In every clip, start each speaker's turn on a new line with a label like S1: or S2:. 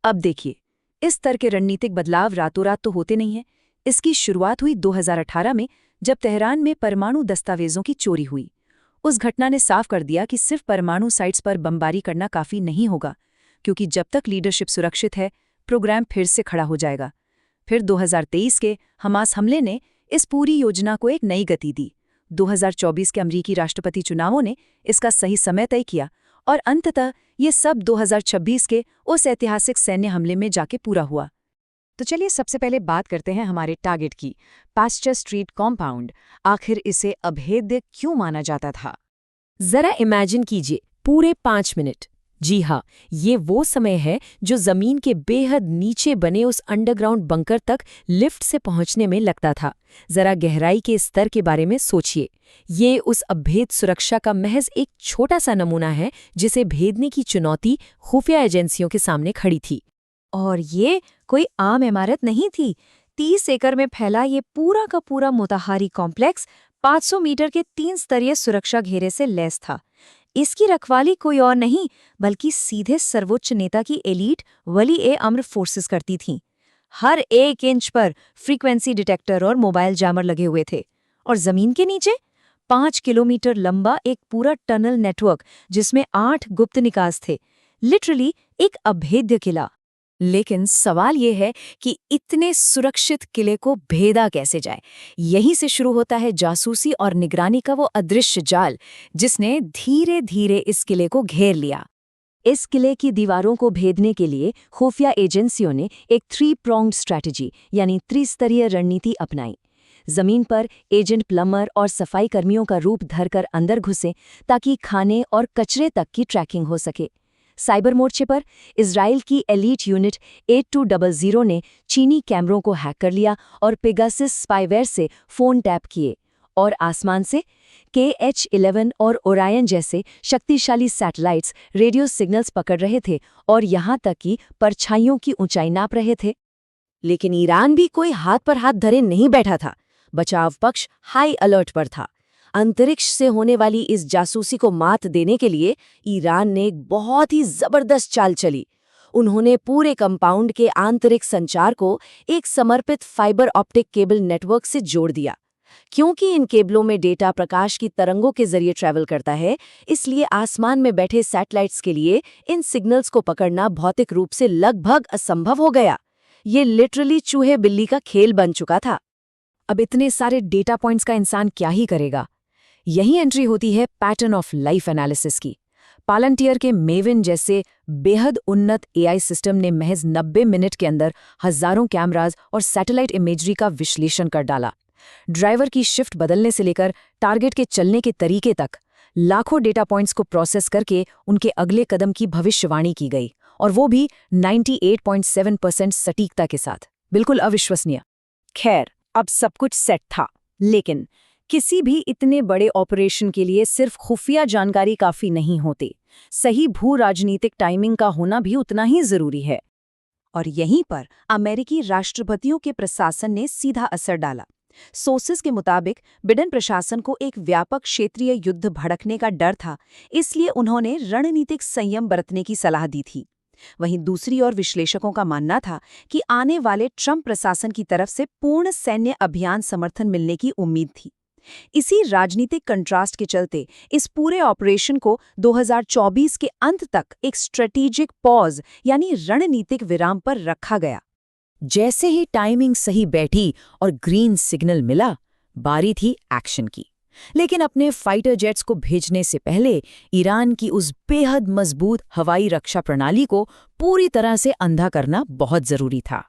S1: अब देखिए, इस स्तर के रणनीतिक बदलाव रातों रात तो होते नहीं हैं। इसकी शुरुआत हुई 2018 में, जब तेहरान में परमाणु दस्तावेजों की चोरी हुई। उस घटना ने साफ कर दिया कि सिर्फ परमाणु साइट्स पर बमबारी करना काफी नहीं होगा, क्योंकि जब तक लीडरशिप सुरक्षित है, प्रोग्राम फिर से खड़ा हो जाएगा। फिर 2023 के हमास हमले ने इस पूरी योजना को एक नई गति दी। 2024 के अमेरिकी राष्ट्रपति चुनावों ने इसका सही समय तय किया, और अंततः ये सब 2026 के उस ऐतिहासिक सैन्य हमले में जाके पूरा हुआ।
S2: तो चलिए सबसे पहले बात करते हैं हमारे टारगेट की, पास्चर स्ट्रीट कॉम्पाउंड। आखिर इसे अभेद्य क्यों माना जाता था?
S3: जरा इमेजिन कीजिए, पूरे 5 मिनट। जी हाँ, ये वो समय है जो जमीन के बेहद नीचे बने उस अंडरग्राउंड बंकर तक लिफ्ट से पहुंचने में लगता था। जरा गहराई के स्तर के बारे में सोचिए। ये उस अभेद सुरक्षा का महज एक छोटा सा नमूना है जिसे भेदने की चुनौती खुफिया एजेंसियों के सामने खड़ी थी।
S2: और ये कोई आम इमारत नहीं थी। 30 एकड़ में फैला ये पूरा का पूरा मोताहारी कॉम्प्लेक्स 500 मीटर के 3 स्तरीय सुरक्षा घेरे से लैस था। इसकी रखवाली कोई और नहीं बल्कि सीधे सर्वोच्च नेता की एलीट वली-ए-अम्र फोर्सेस करती थीं। हर 1 इंच पर फ्रीक्वेंसी डिटेक्टर और मोबाइल जैमर लगे हुए थे। और जमीन के नीचे 5 किलोमीटर लंबा एक पूरा टनल नेटवर्क, जिसमें 8 गुप्त निकास थे। लिटरली एक अभेद्य किला।
S3: लेकिन सवाल ये है कि इतने सुरक्षित किले को भेदा कैसे जाए। यहीं से शुरू होता है जासूसी और निगरानी का वो अदृश्य जाल, जिसने धीरे धीरे इस किले को घेर लिया।
S1: इस किले की दीवारों को भेदने के लिए खुफिया एजेंसियों ने एक 3-pronged स्ट्रैटेजी यानी त्रिस्तरीय रणनीति अपनाई। जमीन पर एजेंट प्लम्बर और सफाई कर्मियों का रूप धरकर अंदर घुसे ताकि खाने और कचरे तक की ट्रैकिंग हो सके। साइबर मोर्चे पर इजराइल की एलीट यूनिट 8200 ने चीनी कैमरों को हैक कर लिया और पेगासस स्पाईवेयर से फोन टैप किए। और आसमान से KH-11 और ओरायन जैसे शक्तिशाली सैटेलाइट्स रेडियो सिग्नल्स पकड़ रहे थे और यहां तक कि परछाइयों की ऊंचाई नाप रहे थे।
S3: लेकिन ईरान भी कोई हाथ पर हाथ धरे नहीं बैठा था। बचाव पक्ष हाई अलर्ट पर था। अंतरिक्ष से होने वाली इस जासूसी को मात देने के लिए ईरान ने एक बहुत ही जबरदस्त चाल चली। उन्होंने पूरे कंपाउंड के आंतरिक संचार को एक समर्पित फाइबर ऑप्टिक केबल नेटवर्क से जोड़ दिया। क्योंकि इन केबलों में डेटा प्रकाश की तरंगों के जरिए ट्रैवल करता है, इसलिए आसमान में बैठे सैटेलाइट्स के लिए इन सिग्नल्स को पकड़ना भौतिक रूप से लगभग असंभव हो गया। ये लिटरली चूहे बिल्ली का खेल बन चुका था।
S2: अब इतने सारे डेटा पॉइंट्स का इंसान क्या ही करेगा? यही एंट्री होती है पैटर्न ऑफ लाइफ एनालिसिस की। पालंटियर के मेविन जैसे बेहद उन्नत AI सिस्टम ने महज 90 मिनट के अंदर हजारों कैमराज और सैटेलाइट इमेजरी का विश्लेषण कर डाला। ड्राइवर की शिफ्ट बदलने से लेकर टारगेट के चलने के तरीके तक लाखों डेटा पॉइंट्स को प्रोसेस करके उनके अगले कदम की भविष्यवाणी की गई, और वो भी 98.7% सटीकता के साथ। बिल्कुल अविश्वसनीय। खैर, अब सब कुछ सेट था, लेकिन किसी भी इतने बड़े ऑपरेशन के लिए सिर्फ खुफिया जानकारी काफी नहीं होती। सही भू राजनीतिक टाइमिंग का होना भी उतना ही जरूरी है।
S1: और यहीं पर अमेरिकी राष्ट्रपतियों के प्रशासन ने सीधा असर डाला। सोर्सेस के मुताबिक बिडेन प्रशासन को एक व्यापक क्षेत्रीय युद्ध भड़कने का डर था, इसलिए उन्होंने रणनीतिक संयम बरतने की सलाह दी थी। वहीं दूसरी ओर विश्लेषकों का मानना था कि आने वाले ट्रंप प्रशासन की तरफ से पूर्ण सैन्य अभियान समर्थन मिलने की उम्मीद थी। इसी राजनीतिक कंट्रास्ट के चलते इस पूरे ऑपरेशन को 2024 के अंत तक एक स्ट्रेटेजिक पॉज यानी रणनीतिक विराम पर रखा गया।
S3: जैसे ही टाइमिंग सही बैठी और ग्रीन सिग्नल मिला, बारी थी एक्शन की। लेकिन अपने फाइटर जेट्स को भेजने से पहले ईरान की उस बेहद मजबूत हवाई रक्षा प्रणाली को पूरी तरह से अंधा करना बहुत जरूरी था।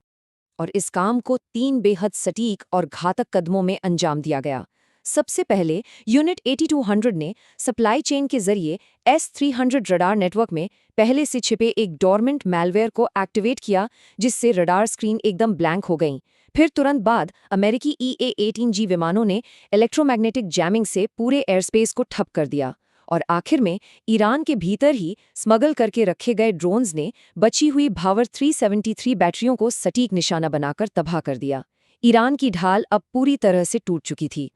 S2: और इस काम को 3 बेहद सटीक और घातक कदमों में अंजाम दिया गया। सबसे पहले यूनिट 8200 ने सप्लाई चेन के जरिए S-300 रडार नेटवर्क में पहले से छिपे एक डॉर्मेंट मैलवेयर को एक्टिवेट किया, जिससे रडार स्क्रीन एकदम ब्लैंक हो गई। फिर तुरंत बाद अमेरिकी EA-18G विमानों ने इलेक्ट्रोमैग्नेटिक जैमिंग से पूरे एयरस्पेस को ठप कर दिया। और आखिर में ईरान के भीतर ही स्मगल करके रखे गए ड्रोन्स ने बची हुई भावर 373 बैटरियों को सटीक निशाना बनाकर तबाह कर दिया। ईरान की ढाल अब पूरी तरह से टूट चुकी थी।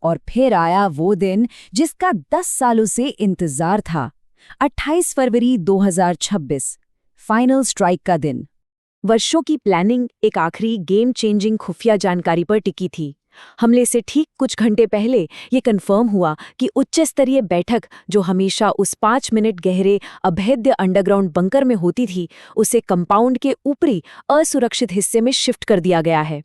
S3: और फिर आया वो दिन जिसका 10 सालों से इंतजार था। 28 फरवरी 2026।
S2: फाइनल स्ट्राइक का दिन। वर्षों की प्लानिंग एक आखिरी गेम चेंजिंग खुफिया जानकारी पर टिकी थी। हमले से ठीक कुछ घंटे पहले ये कंफर्म हुआ कि उच्च स्तरीय बैठक जो हमेशा उस 5 मिनट गहरे अभेद्य अंडरग्राउंड बंकर में होती थी, उसे कंपाउंड के ऊपरी असुरक्षित हिस्से में शिफ्ट कर दिया गया है।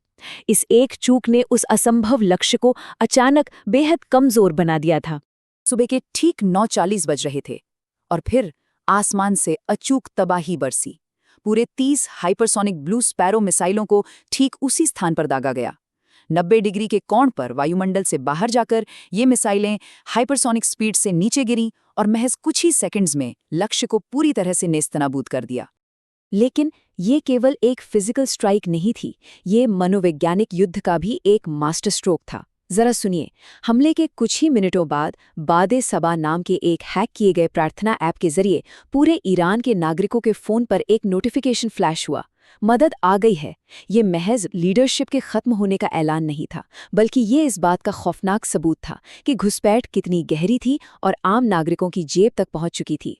S2: इस एक चूक ने उस असंभव लक्ष्य को अचानक बेहद कमजोर बना दिया था।
S4: सुबह के ठीक 9:40 बज रहे थे और फिर आसमान से अचूक तबाही बरसी। पूरे 30 हाइपरसोनिक ब्लू स्पैरो मिसाइलों को ठीक उसी स्थान पर दागा गया। 90 डिग्री के कोण पर वायुमंडल से बाहर जाकर ये मिसाइलें हाइपरसोनिक स्पीड से नीचे गिरीं और महज कुछ ही सेकंड्स में लक्ष्य को पूरी तरह से नेस्तनाबूद कर दिया।
S1: लेकिन ये केवल एक फिजिकल स्ट्राइक नहीं थी, ये मनोवैज्ञानिक युद्ध का भी एक मास्टर स्ट्रोक था। जरा सुनिए, हमले के कुछ ही मिनटों बाद बादे सबा नाम के एक हैक किए गए प्रार्थना ऐप के जरिए पूरे ईरान के नागरिकों के फोन पर एक नोटिफिकेशन फ्लैश हुआ। मदद आ गई है। ये महज लीडरशिप के खत्म होने का ऐलान नहीं था, बल्कि ये इस बात का खौफनाक सबूत था कि घुसपैठ कितनी गहरी थी और आम नागरिकों की जेब तक पहुंच चुकी थी।